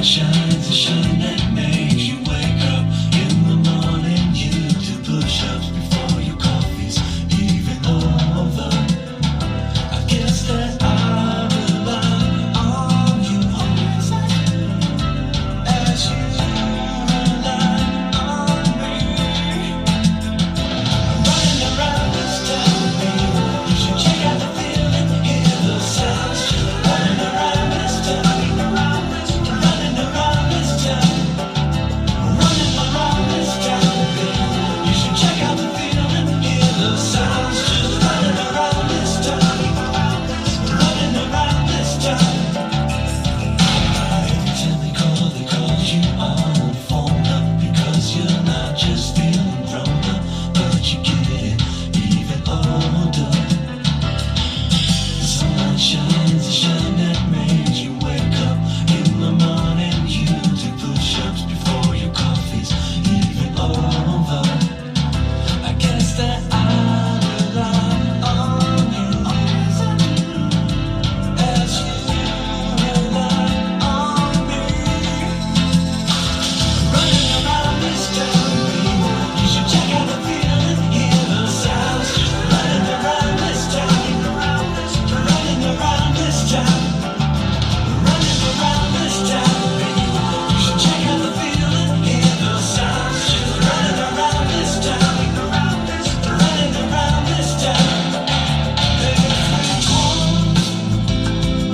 shines, the shine that makes you wake up in the morning. You do push-ups before your coffee's even over. I guess that I rely on you always as you rely on me. Running around this town, baby, you should check out the feeling, hear the sounds. Just running around this town, running around this town, running around this town, baby. You should check out the feeling, hear the sounds. Just running around this town, running around this town. Every time they call you on the phone up because you're not just feeling grown up, but you get it even older. The sunlight shines, the shine that makes you wake up in the morning. You do push-ups before your coffee's even over. I guess that I rely on you as you rely on me. Running around this town, baby, you should check out the feeling, hear the sounds. Just running around this town, running around this town, running around this town, baby. You should check out the feeling, hear the sounds. Just running around this town, running around this town. If we want,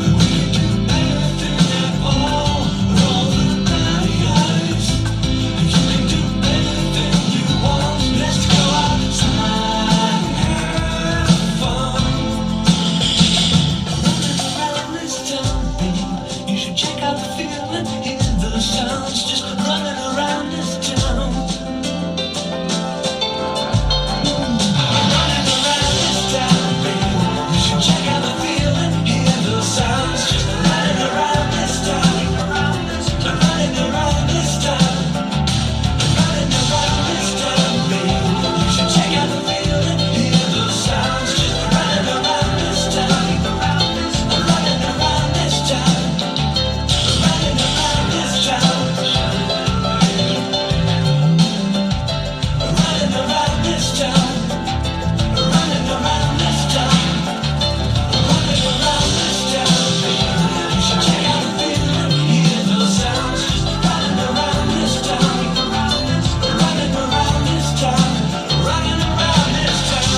we can do anything at all the bad guys. You can do anything you want. Let's go outside and have fun. Running around this town, baby. You should check out the feeling, hear the sounds. Just running around this town. Running around this town, baby. You should check out the feeling, hear the sounds. Just running around this town, running around this town, running around this town, baby. You should check out the feeling, hear the sounds. Just running around this town, running around this town, running around this town, running around this town, running around this town, running around this town, baby. You should check out the feeling, hear the sounds. Just running around this town, running around this town, running around this town.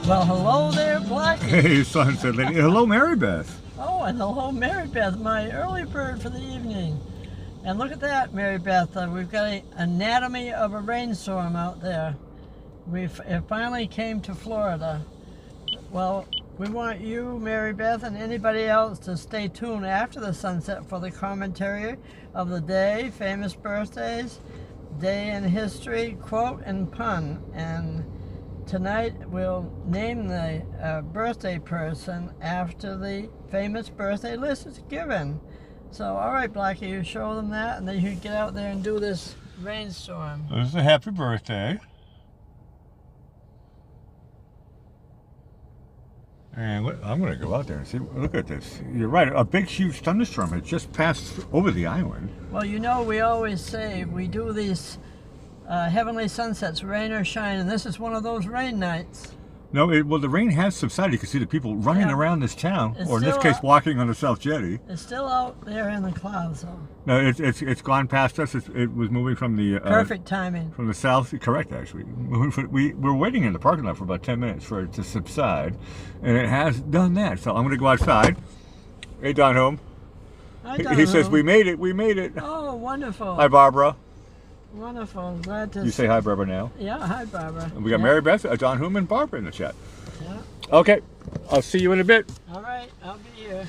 Well, hello there, Blackie. Hey, Sunset Lady. Hello, Mary Beth. Oh, and hello, Mary Beth, my early bird for the evening. And look at that, Mary Beth. We've got an anatomy of a rainstorm out there. It finally came to Florida. Well, we want you, Mary Beth, and anybody else to stay tuned after the sunset for the commentary of the day, famous birthdays, day in history, quote, and pun. And tonight we'll name the birthday person after the famous birthday list is given. So, all right, Blackie, you show them that, and then you can get out there and do this rainstorm. This is a happy birthday. And I'm going to go out there and see. Look at this. You're right. A big, huge thunderstorm had just passed over the island. Well, you know, we always say we do these heavenly sunsets, rain or shine, and this is one of those rain nights. No, well, the rain has subsided. You can see the people running around this town, It's or in this still case, walking on the South Jetty. It's still out there in the clouds, though. No, it's gone past us. It was moving from the Perfect timing. from the south. Correct, actually. We're waiting in the parking lot for about 10 minutes for it to subside, and it has done that. So I'm going to go outside. Hey, Don Home. Hi, He says Donald. we made it. We made it. Oh, wonderful. Hi, Barbara. Wonderful. Glad to You say hi, Barbara, now. Yeah, hi, Barbara. And we got Yeah. Mary Beth, Don Hume, and Barbara in the chat. Yeah. Okay, I'll see you in a bit. All right, I'll be here.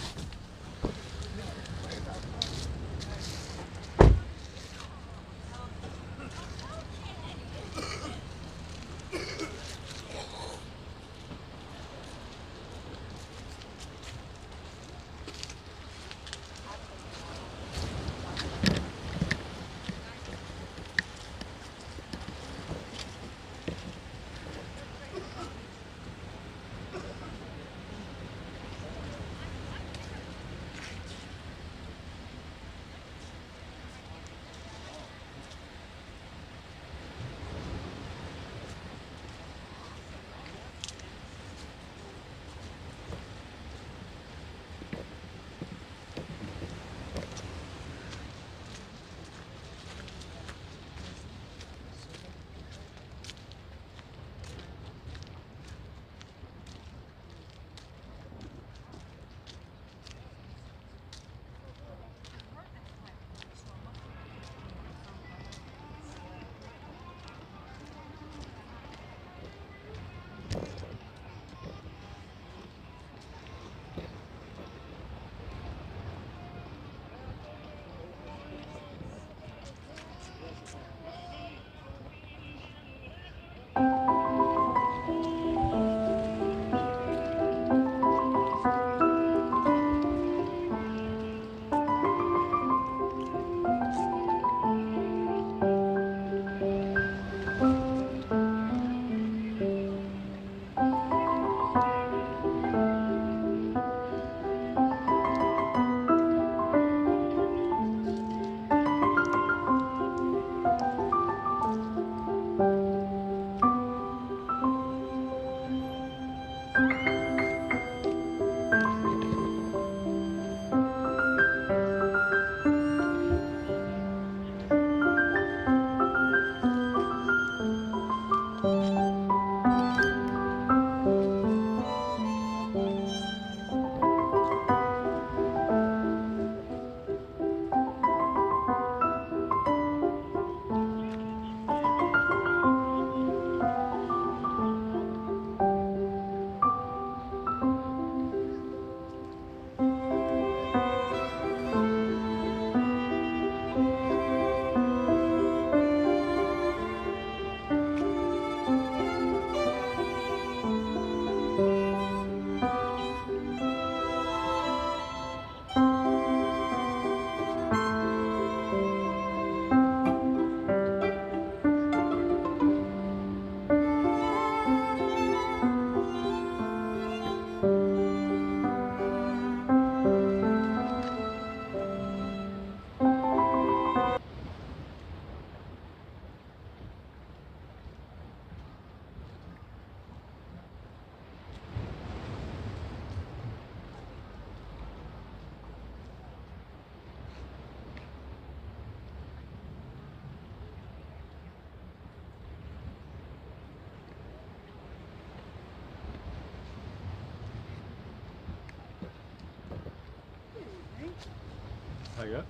How you got?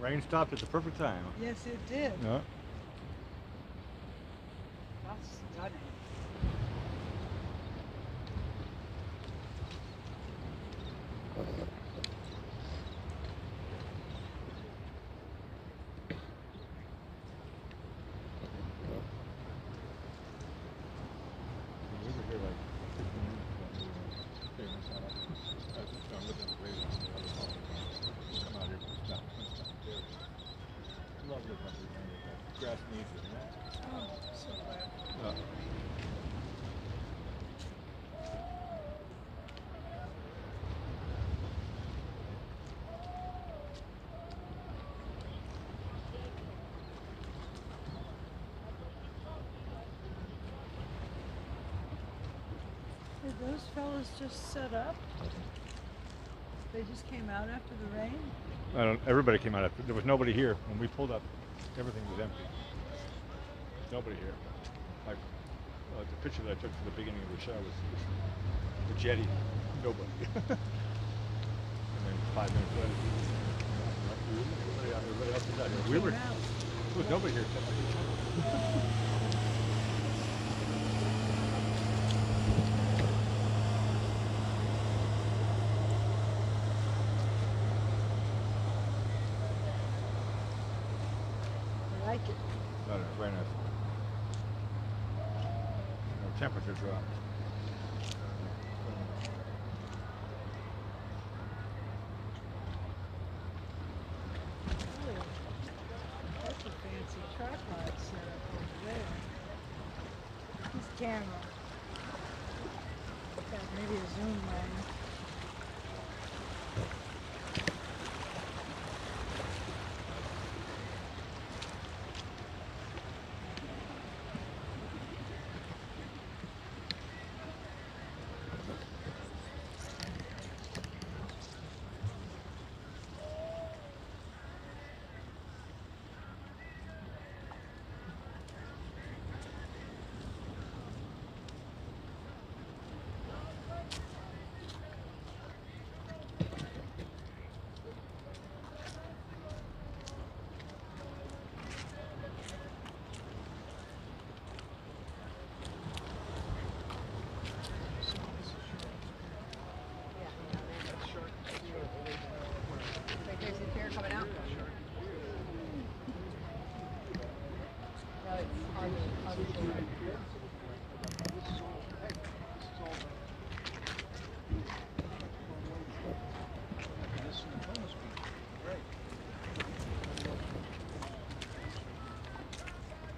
Rain stopped at the perfect time. Yes, it did. Yeah. That's stunning. We were here like 15 minutes ago. We were staying this out. I was just looking at the radar. Come out here. No, it's not there. Lovely country. Grass needs it, right? Oh, so glad. Yeah. Did those fellas just set up? They just came out after the rain? I don't. Everybody came out. After, there was nobody here when we pulled up. Everything was empty. Nobody here. Like the picture that I took for the beginning of the show was the Jetty. Nobody. And then 5 minutes later, everybody else was out here. We were. Came out. There was nobody here except us. I like it. No, very nice. The temperature dropped. Really, that's a fancy tripod setup over there. This camera. Got maybe a zoom lens.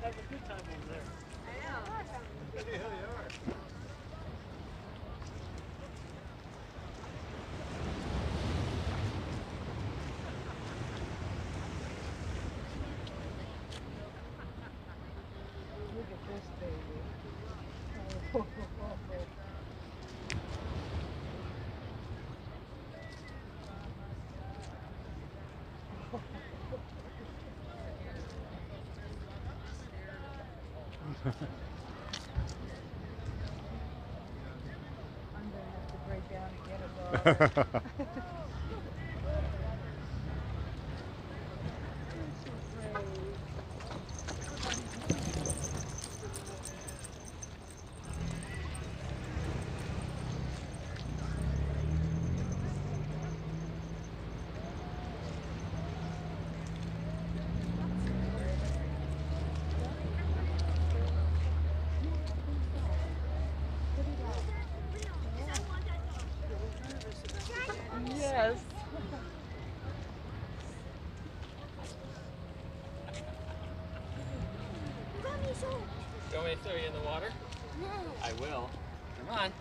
Have a good time over there. Yeah, they are. Look at this baby. Oh, I'm gonna have to break down and get a dog. Yes. Do you want me to throw you in the water? No. I will. Come on.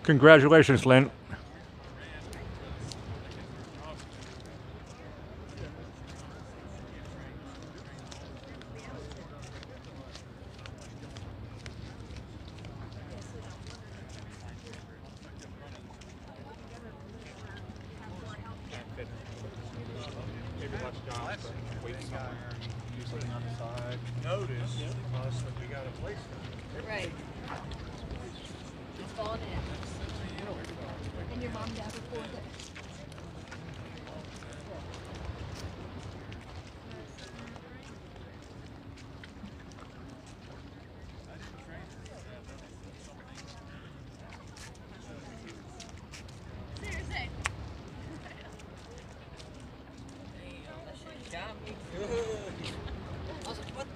Congratulations, Lynn. Maybe watch John wait somewhere and do something on the side. Notice us that we got a place now. Right. It's falling in. And your mom and dad record it. Seriously. Got me. I was like, what?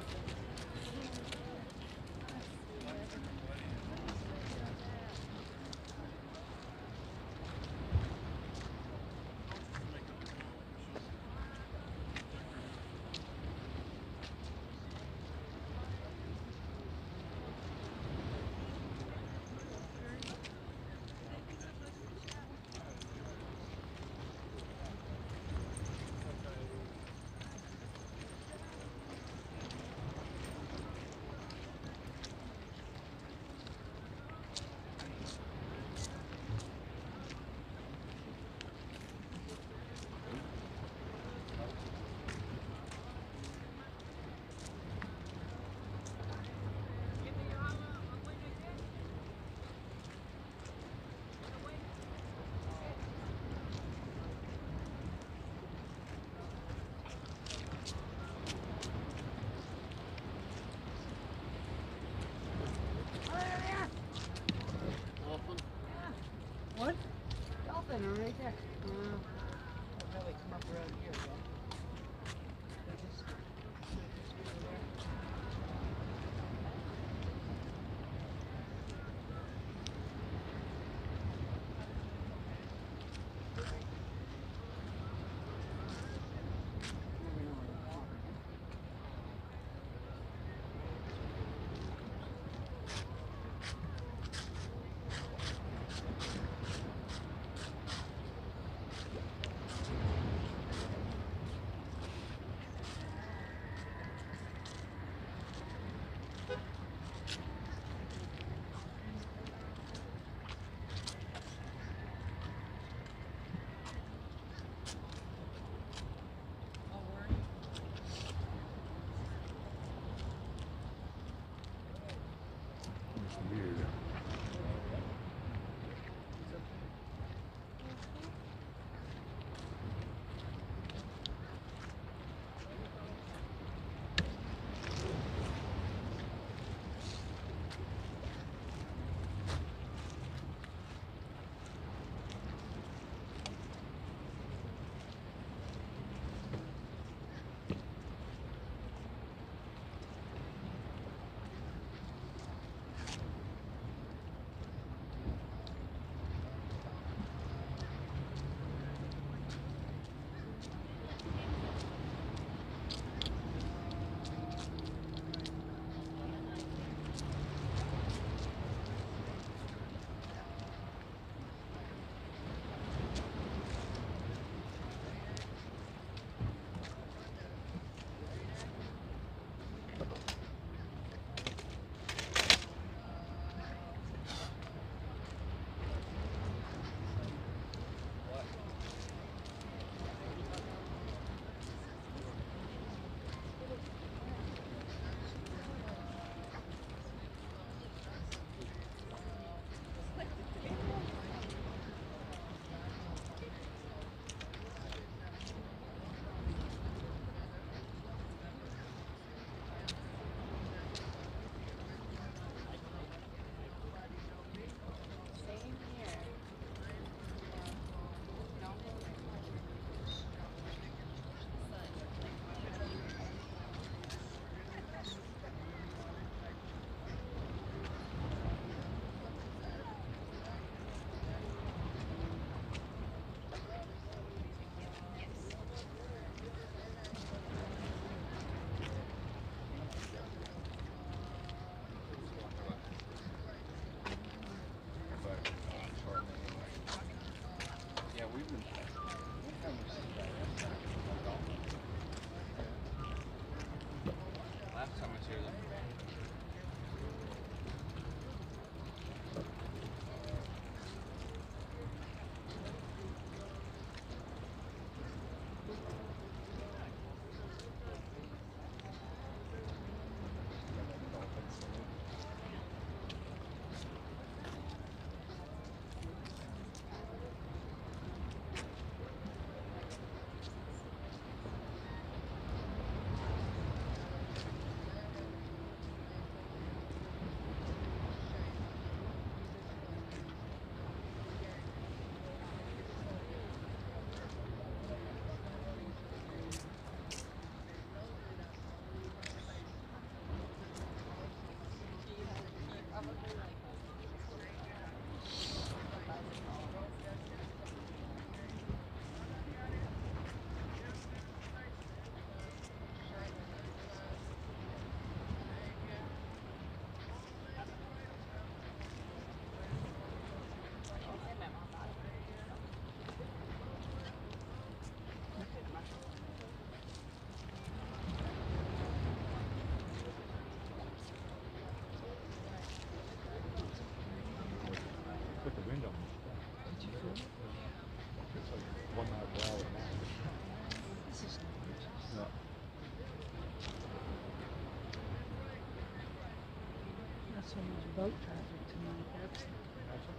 so much boat traffic tonight. That's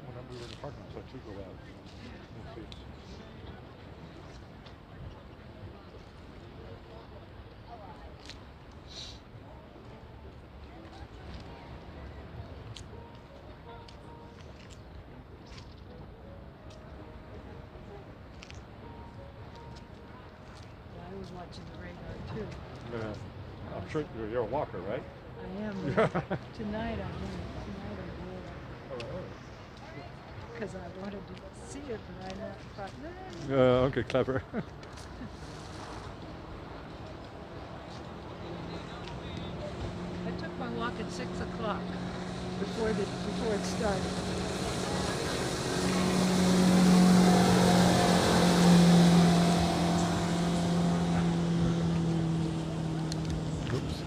Whenever we were in the parking lot, so I should go out. We'll see. I was watching the radar too. I'm sure you're a walker, right? I am. Tonight I will. Because I wanted to see it, but I thought, no. Okay, clever. I took my walk at 6 o'clock before it started. Oops.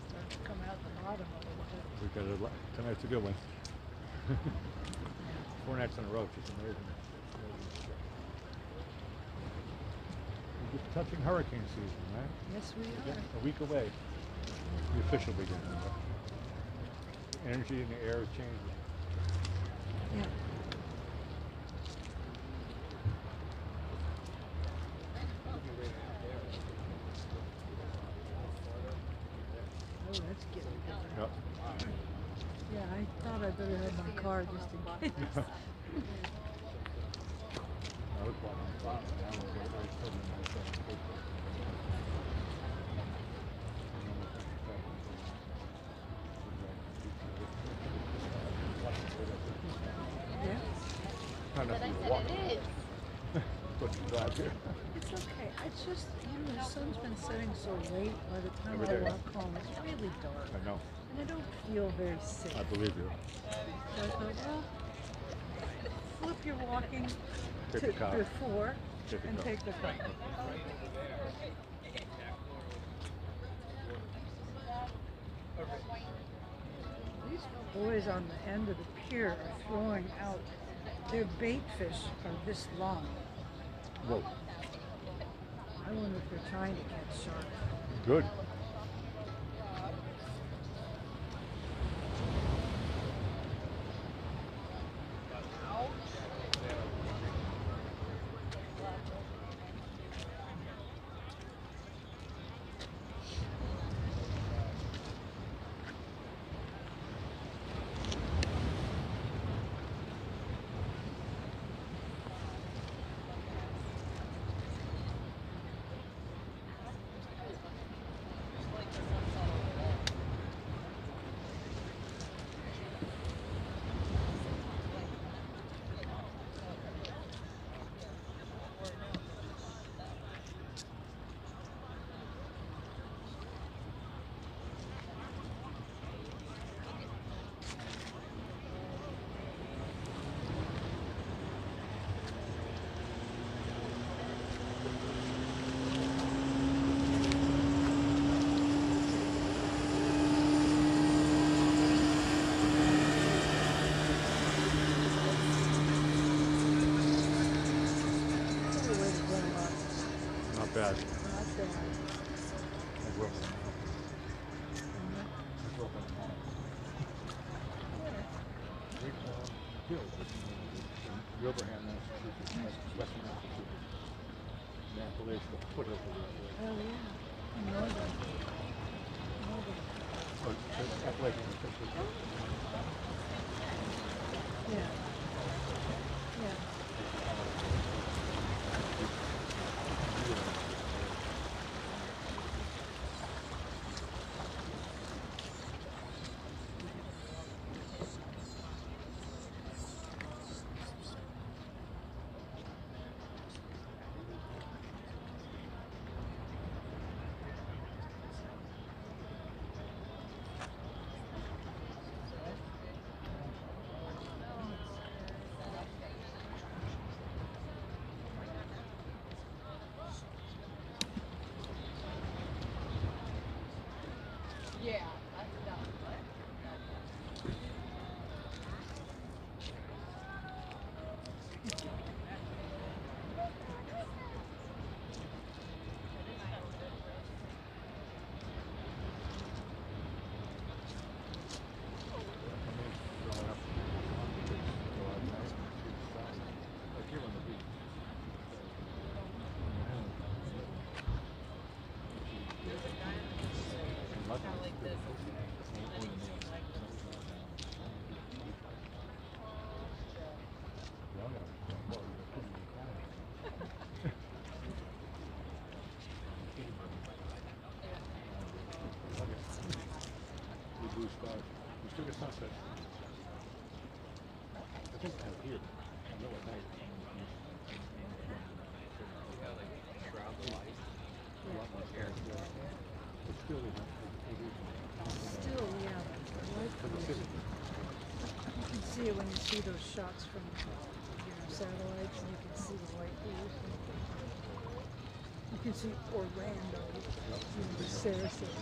Started to come out the bottom a little bit. We got tonight's a good one. 4 nights in a row, just amazing. We're just touching hurricane season, right? Yes, we We're are. a week away. The official beginning. The energy in the air is changing. Yeah. Oh, that's getting different. Yep. Yeah, I thought I better have my car just in case. I was walking the clock, and now we're right putting in my phone. Yeah, Not enough But I to said walk. it is. But you drive here. it's okay. It's just, the sun's been setting so late. By the time Every I day. walk home, it's really dark. I know. And I don't feel very safe. I believe you. So I thought, well, flip your walking Take to the car. before Take the and car. take the car. These boys on the end of the pier are throwing out, their bait fish are this long. Whoa. I wonder if they're trying to catch shark. Good. Not bad. Not bad. I grew up in Great hill, but in Wilbraham, Massachusetts, western Massachusetts. The Appalachian, the foothills of the Appalachian. Oh yeah. Northern. Oh, the Appalachian, Yeah. Yeah. Yeah, I forgot. What? Blue stars. We still get sunset. I think out here. I know at night. But still, Still, yeah, light pollution. You can see it when you see those shots from satellites, and you can see the light pollution. You can see Orlando, Sarasota.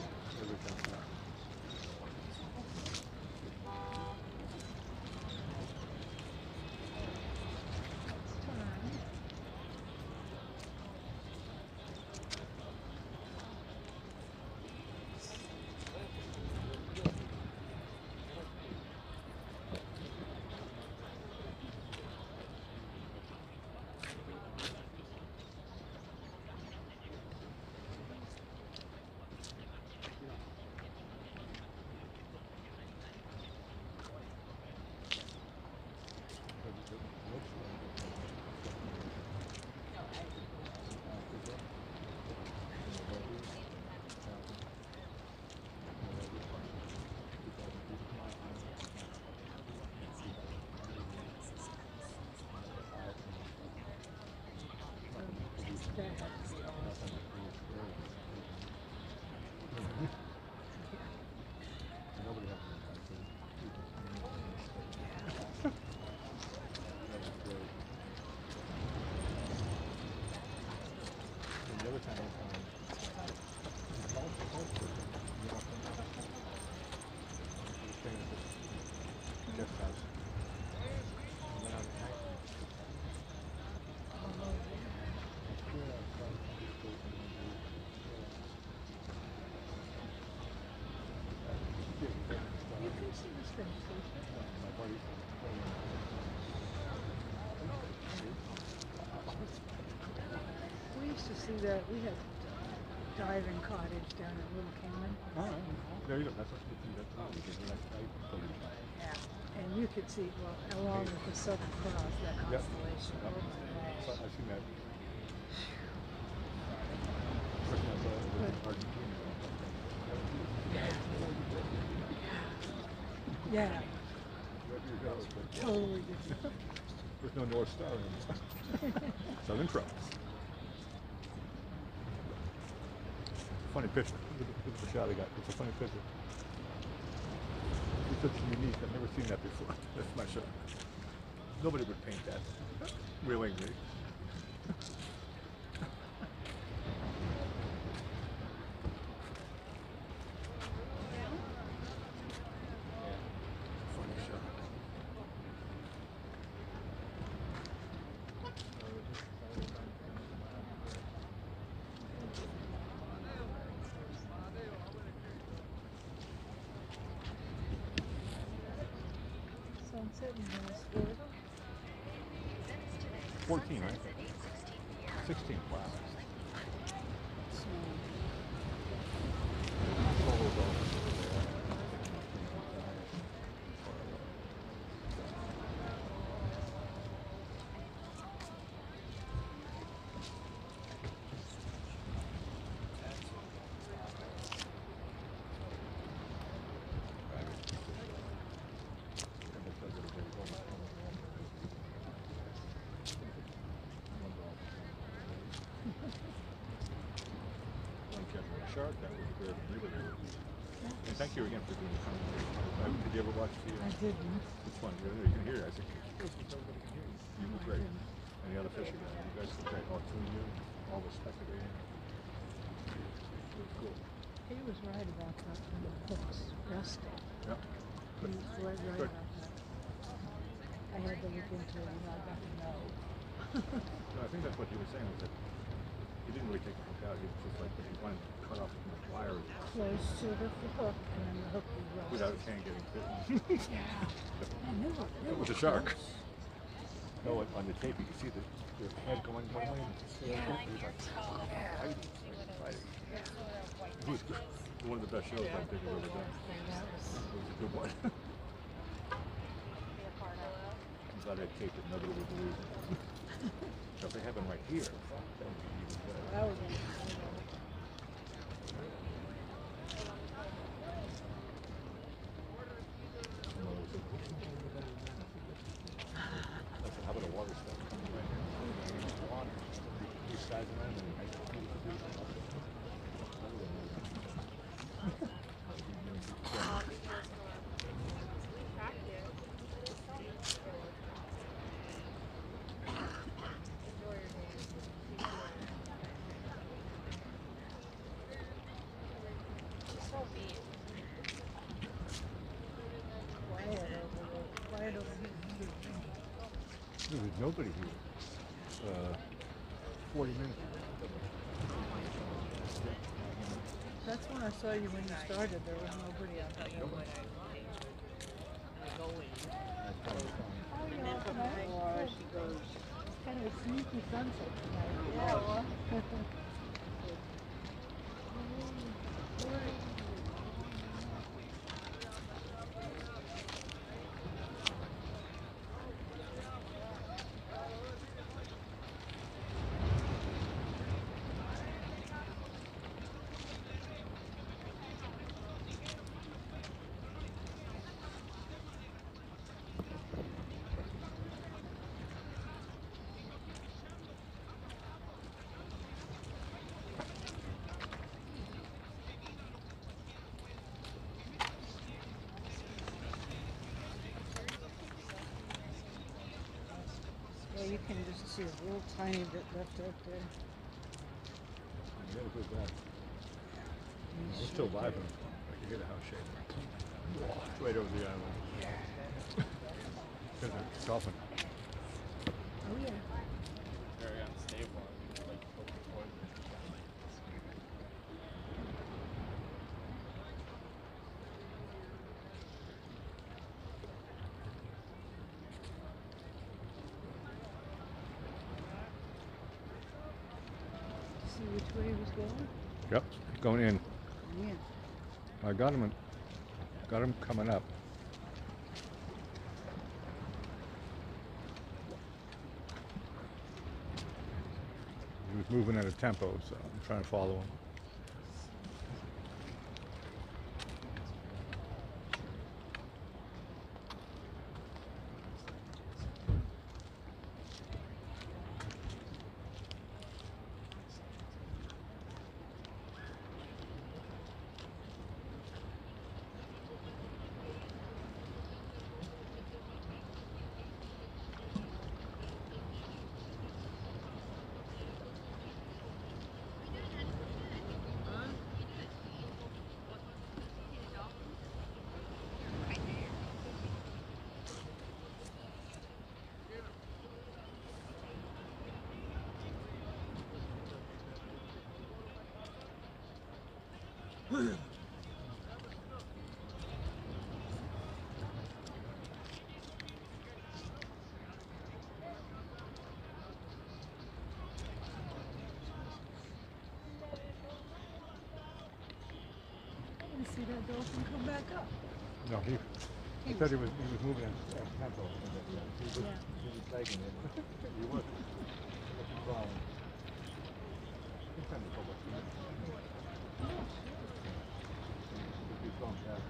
We used to see that. We had a diving cottage down at Little Cayman. Oh, there you go. That's what you do. That's how we get the next night. And you could see, well, along with the Southern Cross, that Yep. constellation. Yep. Oh my So gosh. I've seen that. First time I saw it was in Argentina. Yeah, Wherever you go, it's like, totally different. there's no North Star in it. Southern Cross. Funny picture. Look at the shot I got. It's a funny picture. It's such unique. I've never seen that before. That's my shot. Nobody would paint that willingly. Funny shot. Sunset in Venice, Florida. 14, right? 16. Wow. Shark, that was good. Really good. And thank you again for doing the conversation. Did you ever watch the? I didn't. It's fun. You can hear it. I think everybody can hear you. You were great. And the other fishing guy. You guys were great. All two of you. All the speculating. It was cool. He was right about that when the hooks rested. Yeah. He was right Good. about that. I had to look into it and I got to know. So I think that's what he was saying, was that he didn't really take the hook out. He was just like, he wanted to cut off as much wire as Close to the hook and then the hook was rusted. without his hand getting bitten. Yeah. And they were It was a shark. No, on the tape you can see the head going one way and Yeah. it was one of the best shows I think I've ever done. That was It was a good one. I'm glad I taped it, nobody would believe it. So if they have him right here, that would be even better. that was I said, how about a water stuff? Water. Resizing them and I quiet over here. there was nobody here. 40 minutes. That's when I saw you when you started. There was nobody out there. It's kind of a sneaky sunset tonight. Yeah. Yeah, you can just see a little tiny bit left out there. You got a good guy. We're still live. I can hear the house shaking. It's right over the island. Because it's golfing. Oh yeah. Very unstable. Like, See which way he was going? Yep, going in. Yeah. I got him coming up. He was moving at a tempo, so I'm trying to follow him. And see that dolphin come back up. No, I thought he was moving at a tempo. He was tagging it. He was. Crawling. Sometimes it's over 2 minutes. If he's going fast,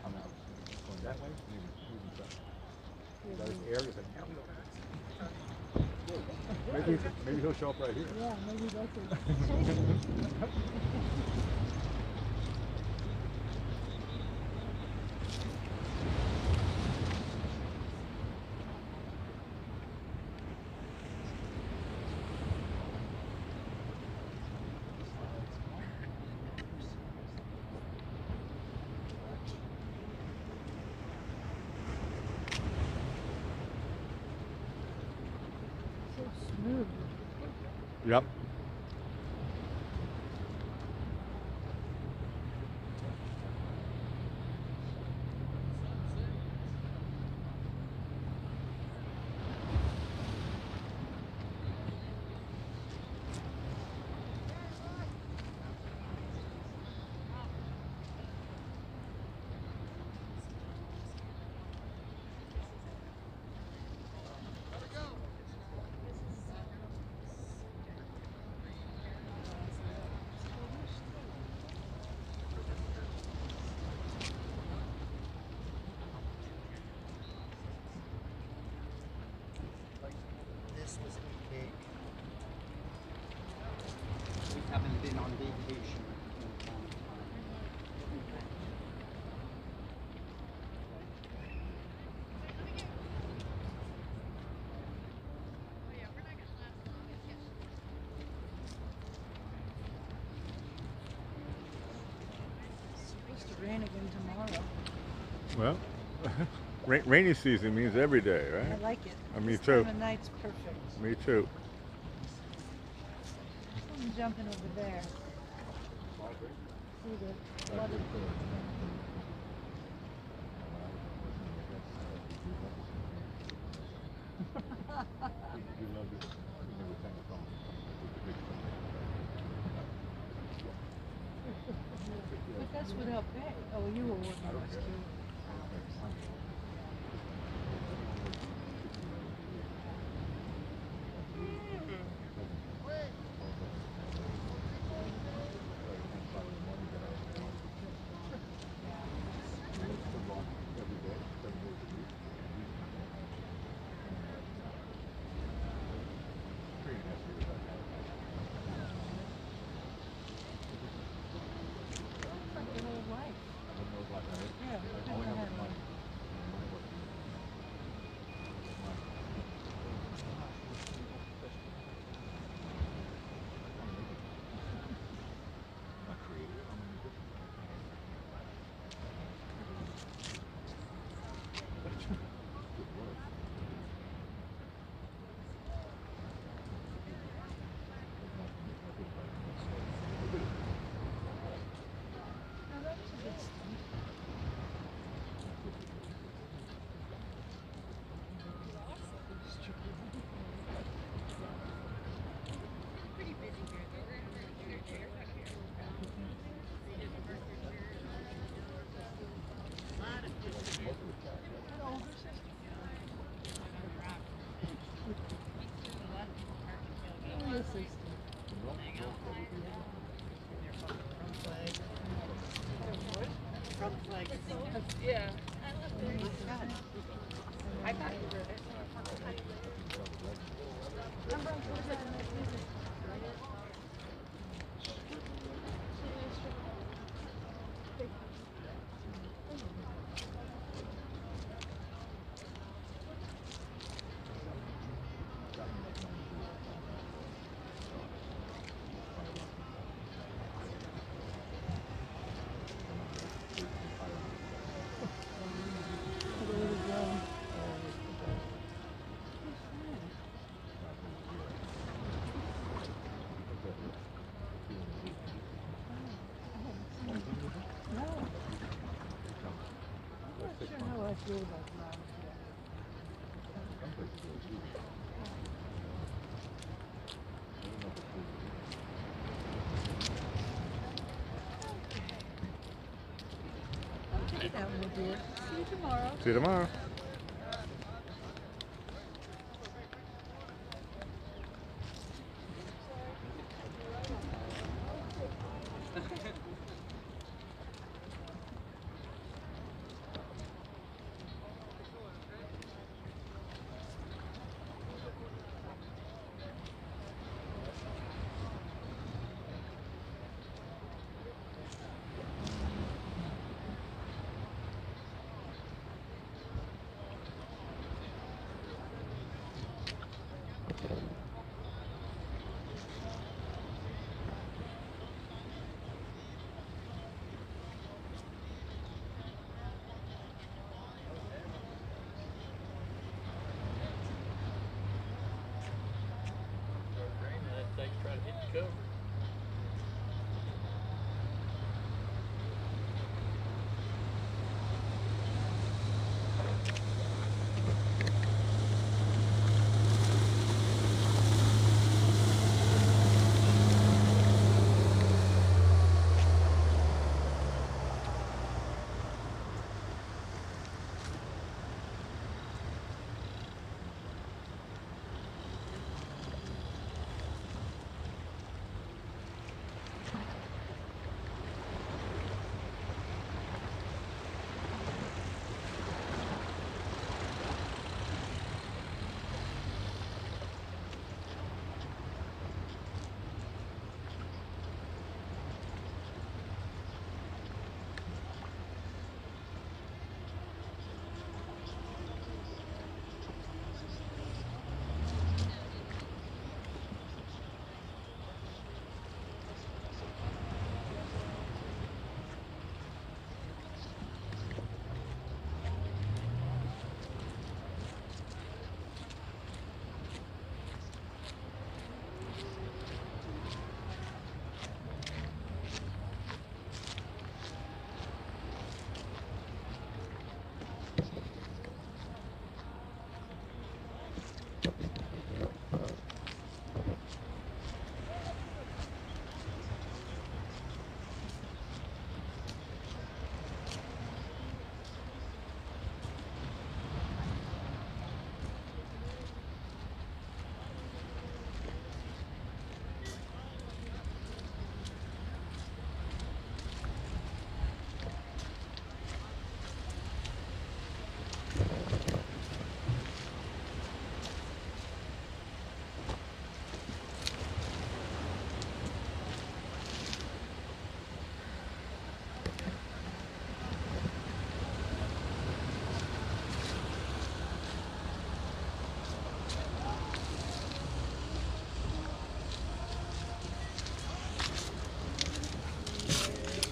I'm out. Going that way, moving fast. That is air, is like, maybe he'll show up right here. Yeah, maybe that's it. Yep. This was a cake. We haven't been on vacation in a long time. It's supposed to rain again tomorrow. Well, rainy season means every day, I right? like it. Me This too. time of night's perfect. Me too. I'm jumping over there. See the flooded But that's without pay. Oh, you were working those 2 hours. It's like your whole life. Yeah, I think I had one. Now that was a good stunt. Hello, sister. Oh, your sister. Yeah. I thought you were. No. I'm not sure how I feel about flowers yet. Okay, that will do it. See you tomorrow. See you tomorrow. Cool.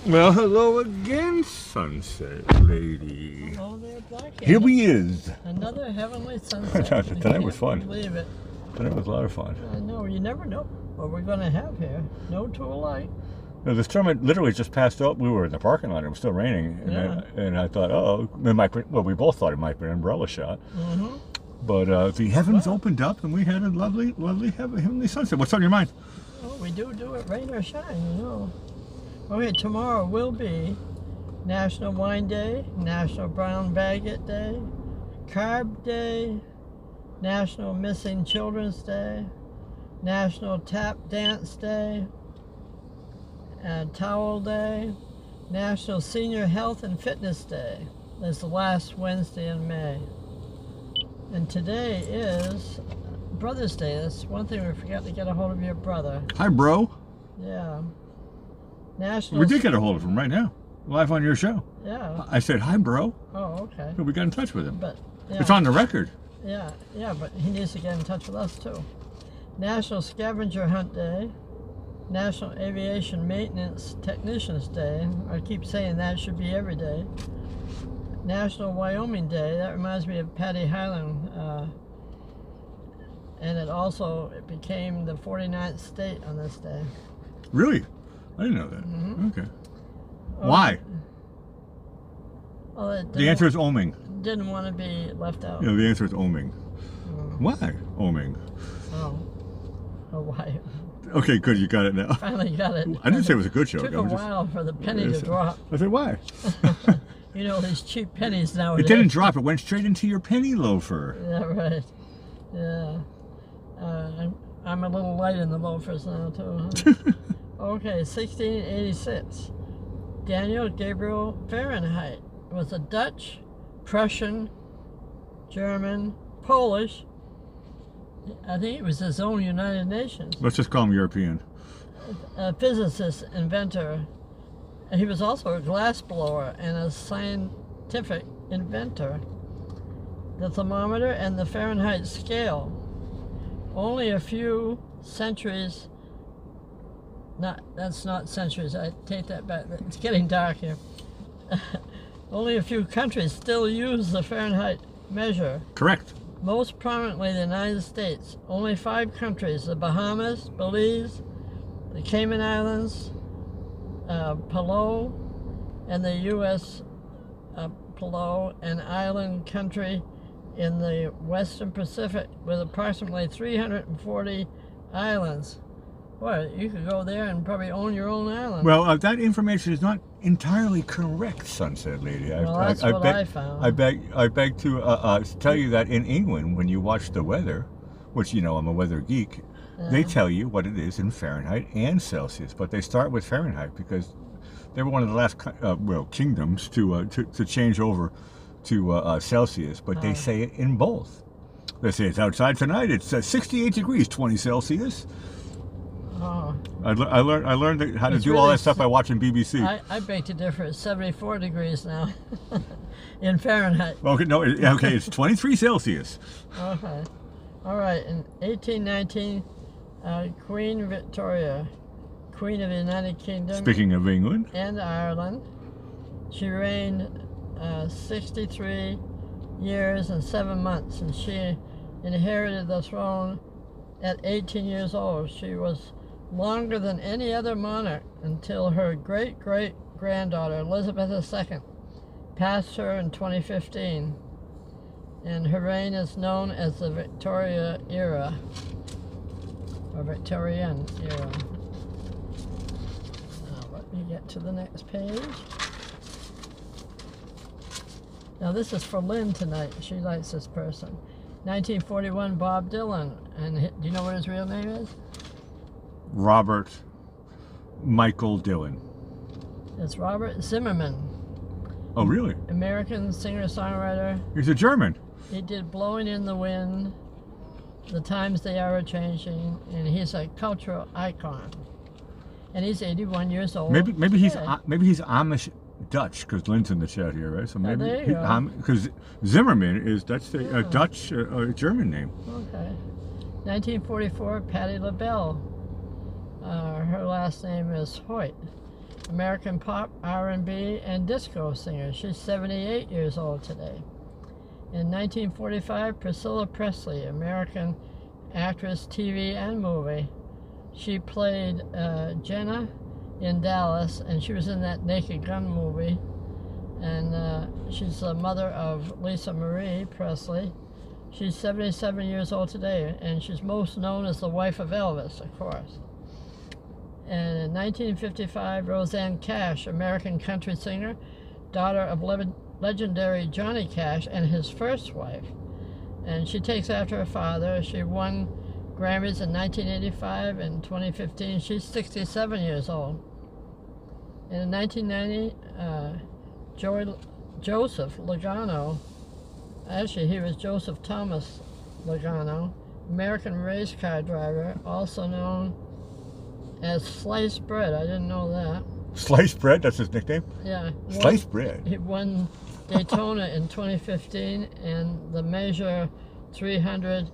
Well, hello again, Sunset Lady. Oh, there, Blackie. Here we is. Another heavenly sunset. Tonight was fun. Believe it. Tonight was a lot of fun. I know. You never know what we're going to have here. No two alike. Now, the storm had literally just passed up. We were in the parking lot. It was still raining, and I thought, oh, it might be, well, we both thought it might be an umbrella shot. Mm-hmm. But the heavens opened up, and we had a lovely, lovely heavenly sunset. What's on your mind? Oh, we do it rain or shine, you know. Okay, tomorrow will be National Wine Day, National Brown Baguette Day, Carb Day, National Missing Children's Day, National Tap Dance Day, Towel Day, National Senior Health and Fitness Day. That's the last Wednesday in May. And today is Brother's Day. That's one thing we forgot to get a hold of your brother. Hi, bro. Yeah. National. We did get a hold of him right now, live on your show. Yeah. I said, hi, bro. Oh, okay. So we got in touch with him. But yeah. It's on the record. Yeah, but he needs to get in touch with us too. National Scavenger Hunt Day, National Aviation Maintenance Technicians Day. I keep saying that should be every day. National Wyoming Day. That reminds me of Patty Highland. And it became the 49th state on this day. Really? I didn't know that. Mm-hmm. Okay. Why? Well, The answer is oming. Didn't want to be left out. Yeah, the answer is oming. Mm. Why oming? Oh, why? Okay, good. You got it now. Finally got it. I didn't say it was a good show. Took a while for the penny to drop. I said, why? You know, these cheap pennies nowadays. It didn't drop. It went straight into your penny loafer. Yeah, right. Yeah. I'm a little light in the loafers now, too. Huh? Okay, 1686. Daniel Gabriel Fahrenheit was a Dutch, Prussian, German, Polish. I think it was his own United Nations. Let's just call him European. A physicist, inventor. He was also a glass blower and a scientific inventor. The thermometer and the Fahrenheit scale. Only a few centuries. That's not centuries. I take that back. It's getting dark here. Only a few countries still use the Fahrenheit measure. Correct. Most prominently the United States. Only 5 countries: the Bahamas, Belize, the Cayman Islands, Palau, and the U.S. Palau, an island country in the Western Pacific with approximately 340 islands. Boy, you could go there and probably own your own island. Well, that information is not entirely correct, Sunset Lady. Well, that's what I found. I beg to tell you that in England, when you watch the weather, which, you know, I'm a weather geek, they tell you what it is in Fahrenheit and Celsius, but they start with Fahrenheit because they were one of the last kingdoms to change over to Celsius, but they say it in both. They say it's outside tonight. It's 68 degrees, 20 Celsius. Oh. I learned how to do all that stuff by watching BBC. I beg to differ. It's 74 degrees now in Fahrenheit. Okay, no, okay, it's 23 Celsius. Okay. All right. In 1819, Queen Victoria, Queen of the United Kingdom. Speaking of England. And Ireland. She reigned 63 years and 7 months, and she inherited the throne at 18 years old. She was longer than any other monarch until her great-great-granddaughter, Elizabeth II, passed her in 2015. And her reign is known as the Victoria era, or Victorian era. Now let me get to the next page. Now this is for Lynn tonight. She likes this person. 1941, Bob Dylan. And do you know what his real name is? Robert Michael Dylan. It's Robert Zimmerman. Oh, really? American singer-songwriter. He's a German. He did Blowing in the Wind, The Times They Are A-Changing, and he's a cultural icon. And he's 81 years old. Maybe he's Amish Dutch, because Lynn's in the chat here, right? So maybe there you go. because Zimmerman is Dutch German name. Okay. 1944, Patti LaBelle. Her last name is Hoyt. American pop, R&B, and disco singer. She's 78 years old today. In 1945, Priscilla Presley, American actress, TV, and movie. She played Jenna in Dallas, and she was in that Naked Gun movie. And she's the mother of Lisa Marie Presley. She's 77 years old today, and she's most known as the wife of Elvis, of course. And in 1955, Rosanne Cash, American country singer, daughter of legendary Johnny Cash and his first wife. And she takes after her father. She won Grammys in 1985 and 2015. She's 67 years old. And in 1990, Joseph Logano, actually he was Joseph Thomas Logano, American race car driver, also known as Sliced Bread. I didn't know that. Sliced Bread, that's his nickname? Yeah. Sliced Bread. He won Daytona in 2015 and the Measure 300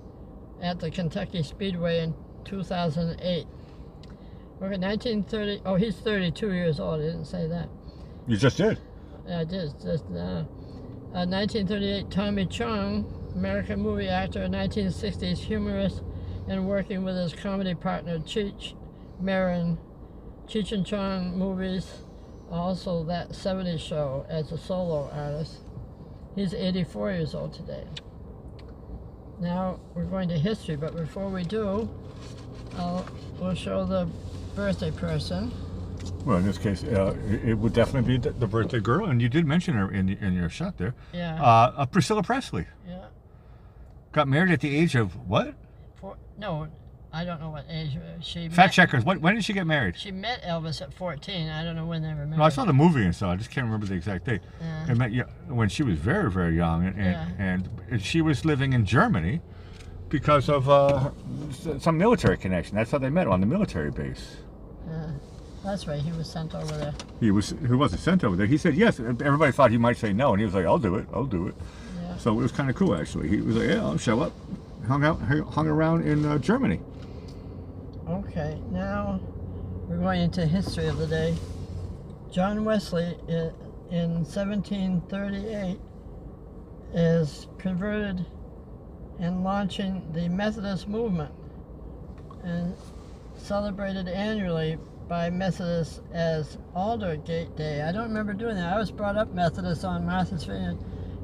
at the Kentucky Speedway in 2008. Okay, 1930. Oh, he's 32 years old. I didn't say that. You just did. Yeah, I did. 1938, Tommy Chong, American movie actor, 1960s humorist, and working with his comedy partner Cheech Marin, Cheech and Chong movies, also that 70s show as a solo artist. He's 84 years old today. Now we're going to history, but before we do, we'll show the birthday person. Well, in this case, it would definitely be the birthday girl, and you did mention her in your shot there. Yeah. Priscilla Presley. Yeah. Got married at the age of what? No, I don't know what age she. Fact checkers. When did she get married? She met Elvis at 14. I don't know when they were married. No, I saw the movie and so I just can't remember the exact date. Yeah. I met when she was very, very young, and she was living in Germany because of some military connection. That's how they met, on the military base. Yeah. That's right, he was sent over there. He wasn't sent over there. He said yes. Everybody thought he might say no, and he was like, I'll do it. Yeah. So it was kind of cool, actually. He was like, yeah, I'll show up. Hung around in Germany. Okay, now we're going into history of the day. John Wesley in 1738 is converted and launching the Methodist movement. And celebrated annually by Methodists as Aldersgate Day. I don't remember doing that. I was brought up Methodist on Martha's Vineyard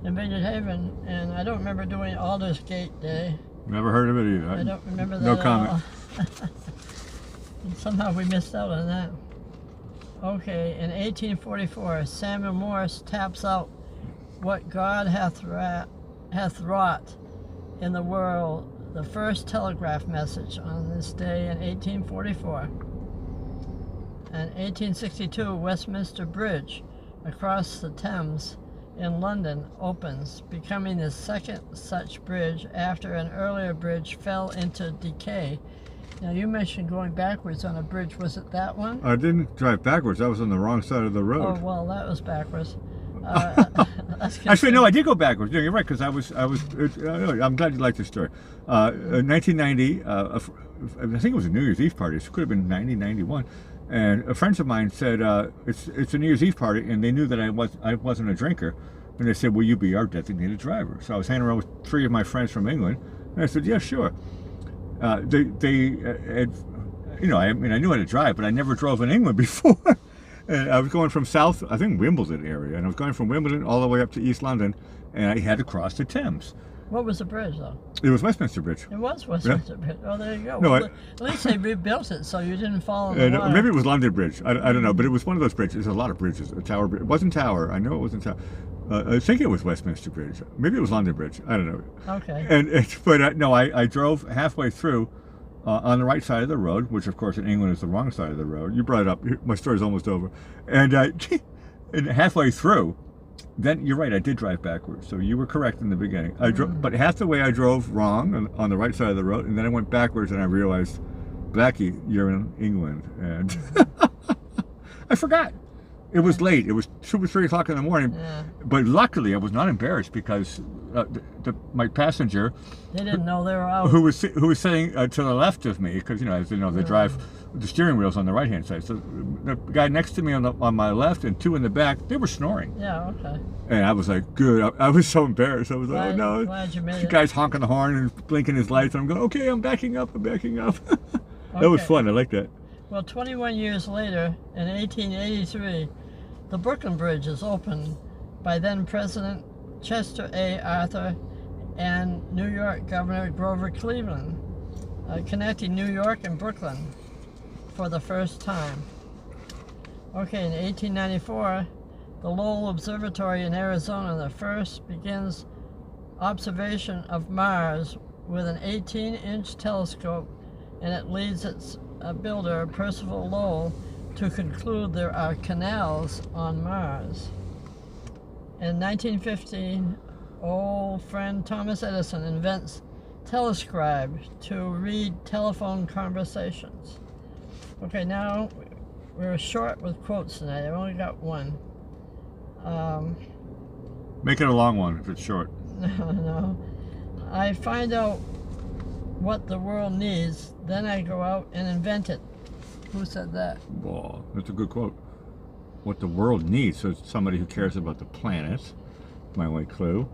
in Vineyard Haven, and I don't remember doing Aldersgate Day. Never heard of it either. I don't remember that No at comment. all. Somehow we missed out on that. Okay, in 1844, Samuel Morse taps out what God hath wrought in the world, the first telegraph message on this day in 1844. In 1862, Westminster Bridge across the Thames in London opens, becoming the second such bridge after an earlier bridge fell into decay. Now, you mentioned going backwards on a bridge. Was it that one? I didn't drive backwards. I was on the wrong side of the Oh, road. well, that was backwards. Actually, no, I did go backwards. Yeah, you're right, because I'm glad you liked this story. 1990, I think it was a New Year's Eve party. It could have been 90, 91. And friends of mine said, it's a New Year's Eve party, and they knew that I wasn't a drinker. And they said, will you be our designated driver? So I was hanging around with 3 of my friends from England, and I said, yeah, sure. They had, I knew how to drive, but I never drove in England before. And I was going from south, I think Wimbledon area, and I was going from Wimbledon all the way up to East London, and I had to cross the Thames. What was the bridge, though? It was Westminster Bridge. It was Westminster Bridge. Oh, there you go. No, Well, at least they rebuilt it so you didn't fall in the water. Maybe it was London Bridge. I don't know, but it was one of those bridges. There's a lot of bridges. A Tower Bridge. It wasn't Tower. I know it wasn't Tower. I think it was Westminster Bridge. Maybe it was London Bridge. I don't know. Okay. But no, I drove halfway through on the right side of the road, which of course in England is the wrong side of the road. You brought it up. My story's almost over. And halfway through, then you're right. I did drive backwards. So you were correct in the beginning. But half the way I drove wrong on the right side of the road, and then I went backwards, and I realized, Blackie, you're in England, and I forgot. It was late. It was 2 or 3 o'clock in the morning. Yeah. But luckily, I was not embarrassed because my passenger, They didn't know they were out. who was sitting to the left of me, because as you know, they drive the steering wheel's on the right hand side. So the guy next to me on my left and 2 in the back, they were snoring. Yeah, okay. And I was like, good. I was so embarrassed. I was like, oh no. Glad you made The it. guy's honking the horn and blinking his lights. And I'm going, okay, I'm backing up. That was Okay. fun. I like that. Well, 21 years later, in 1883, the Brooklyn Bridge is opened by then President Chester A. Arthur and New York Governor Grover Cleveland, connecting New York and Brooklyn for the first time. Okay, in 1894, the Lowell Observatory in Arizona, the first, begins observation of Mars with an 18-inch telescope, and it leads its builder, Percival Lowell, to conclude there are canals on Mars. In 1915, old friend Thomas Edison invents telescribe to read telephone conversations. Okay, now we're short with quotes tonight. I've only got one. Make it a long one if it's short. No. I find out what the world needs, then I go out and invent it. Who said that? Well, that's a good quote. What the world needs. So it's somebody who cares about the planet. My only clue.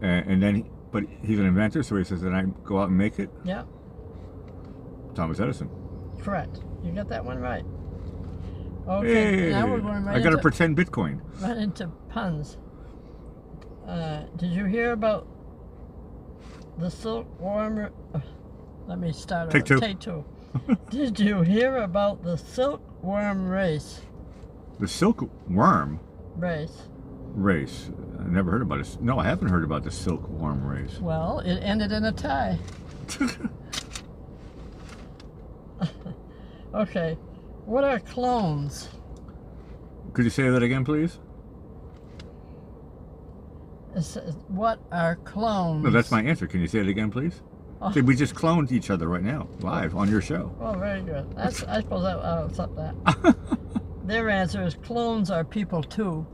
And then, but he's an inventor, so he says, then I go out and make it. Yeah, Thomas Edison. correct. You got that one right. Okay, Hey, now we're going right I got to into, pretend Bitcoin. right into puns. Did you hear about the silkworm? Let me start Take over. two. Take 2. Did you hear about the silkworm race? The silkworm Race. race. I never heard about it. No, I haven't heard about the silkworm race. Well, it ended in a tie. Okay, what are clones? Could you say that again, please? What are clones? No, that's my answer. Can you say it again, please? Oh. See, we just cloned each other right now, live on your show. Oh, very good. I suppose I'll accept that. Their answer is clones are people too.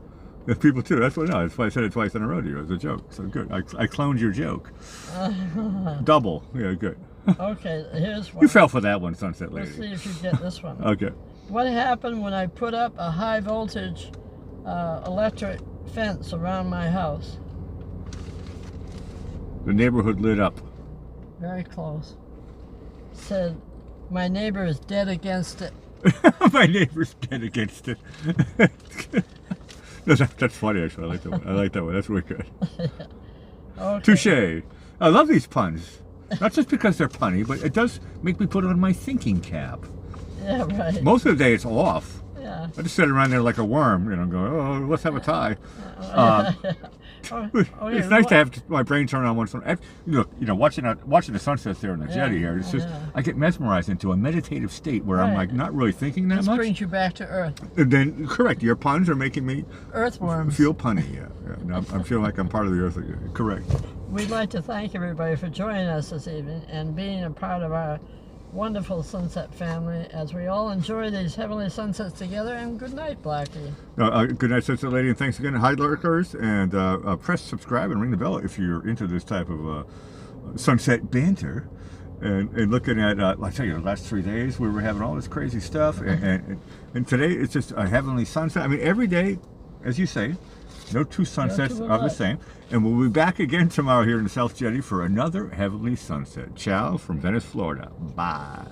There's people too. That's why I said it twice in a row to you as a joke. So good. I cloned your joke. Double. Yeah, good. Okay, here's one. You fell for that one, Sunset Let's Lady. see if you get this one. Okay. What happened when I put up a high voltage electric fence around my house? The neighborhood lit up. Very close. Said, My neighbor is dead against it. My neighbor's dead against it. No, that's funny actually. I like that one. I like that one. That's really good. Okay. Touche. I love these puns. Not just because they're punny, but it does make me put on my thinking cap. Yeah, right. Most of the day it's off. Yeah. I just sit around there like a worm, you know, going, oh, let's have a tie. It's nice to have my brain turn on once in a while. You know, watching the sunsets there in the Jetty here. It's just I get mesmerized into a meditative state where I'm like not really thinking that This much. brings you back to earth. And then, correct, your puns are making me Earthworms. feel punny. Yeah. No, I'm feeling like I'm part of the earth again. Correct. We'd like to thank everybody for joining us this evening and being a part of our wonderful sunset family as we all enjoy these heavenly sunsets together. And good night, Blackie. Good night, Sunset Lady, and thanks again. Hi, lurkers, and press subscribe and ring the bell if you're into this type of sunset banter. And looking at, I tell you, the last 3 days we were having all this crazy stuff, and today it's just a heavenly sunset. I mean, every day, as you say, no two sunsets are the same. And we'll be back again tomorrow here in the South Jetty for another heavenly sunset. Ciao from Venice, Florida. Bye.